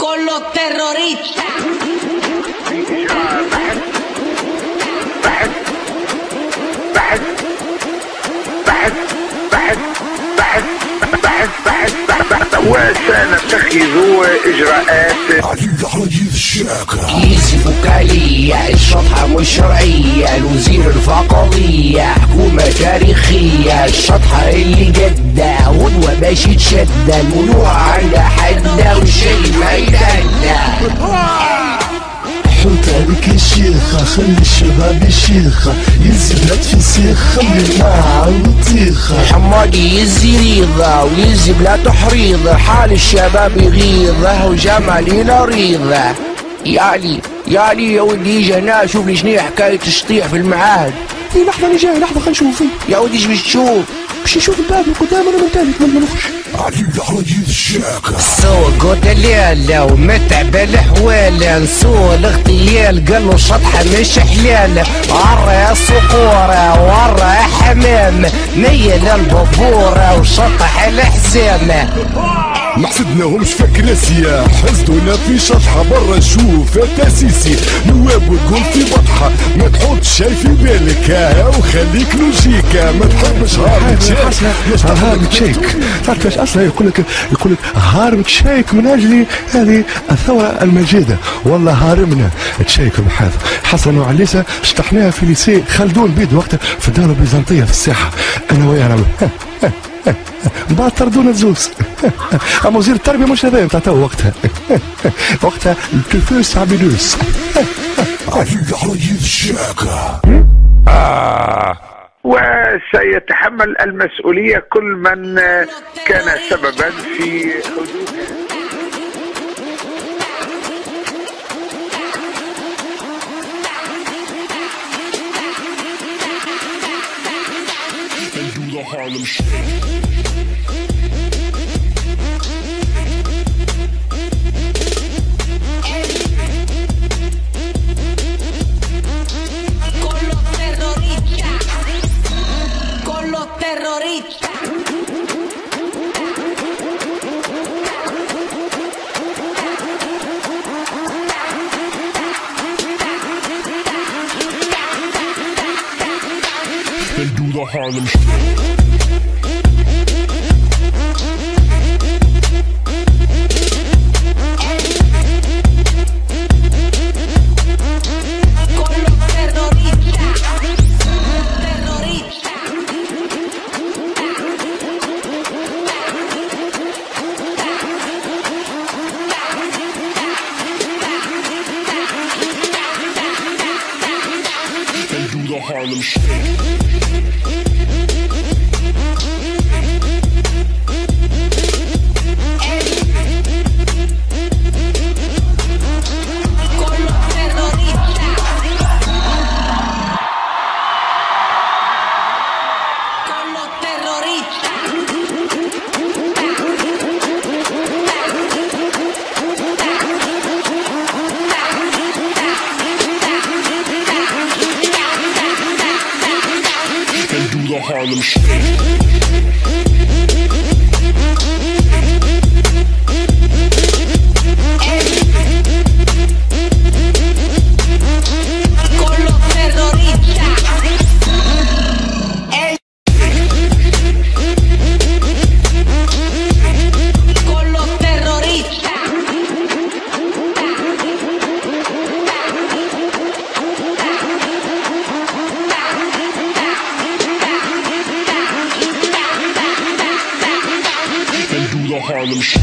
con los terroristas. وسنتخذ إجراءات. كيس فكالية، الشطحة مش شرعية، الوزير الفقرية، حكومة تاريخية، الشطحة اللي جدة غدوة باش تشدى، الملوحة عندها حدة والشي ما يتهدى. حط عليك الشيخة، خلي الشباب الشيخة، يزبلت في سيخة من مع البطيخة. حمادي يزي ريضة ويزي بلا تحريض، حال الشباب يغيظه وجمالي نريضة. يالي يا ودي جا هنا شوف لي شنو حكاية الشطيح في المعاهد. لحظة أنا جاي، لحظة خلينا نشوف. يا ودي ايش باش تشوف؟ باش نشوف الباب من قدام ولا من تالي قبل ما نخرج. سوق ودليلة ومتعب الحوالة، نسوق الاغتيال قالوا شطحة مش حلالة، ورا صقورة ورا حمام، ميل البابورة وشطح الحزامة. ما حسدناهمش فاكرة سياح، حسدونا في شطحة برا شوف تاسيسي، نواب وتقول في بطحة، ما تحط شي في بالك وخليك لوجيكا، ما تحبش هارمك شيك. تعرف كيفاش اصلا يقول لك هارمك شيك من اجل هذه الثورة المجيدة، والله هارمنا تشيك بحاث حسن وعليسة شطحناها في ليسي خلدون بيد وقتها في الدولة البيزنطية في الساحة، انا وياه نعمل بعد طردونا الزوز. اما وزير التربيه مش هذا نتاع تو وقتها. وقتها التلفاز عبيدوس. وسيتحمل المسؤولية كل من كان سببا في حدوث. Harlem Shake. Con los terroristas. Then do the Harlem Shake. Harlem Shake. Harlem Shake. Harlem Shake.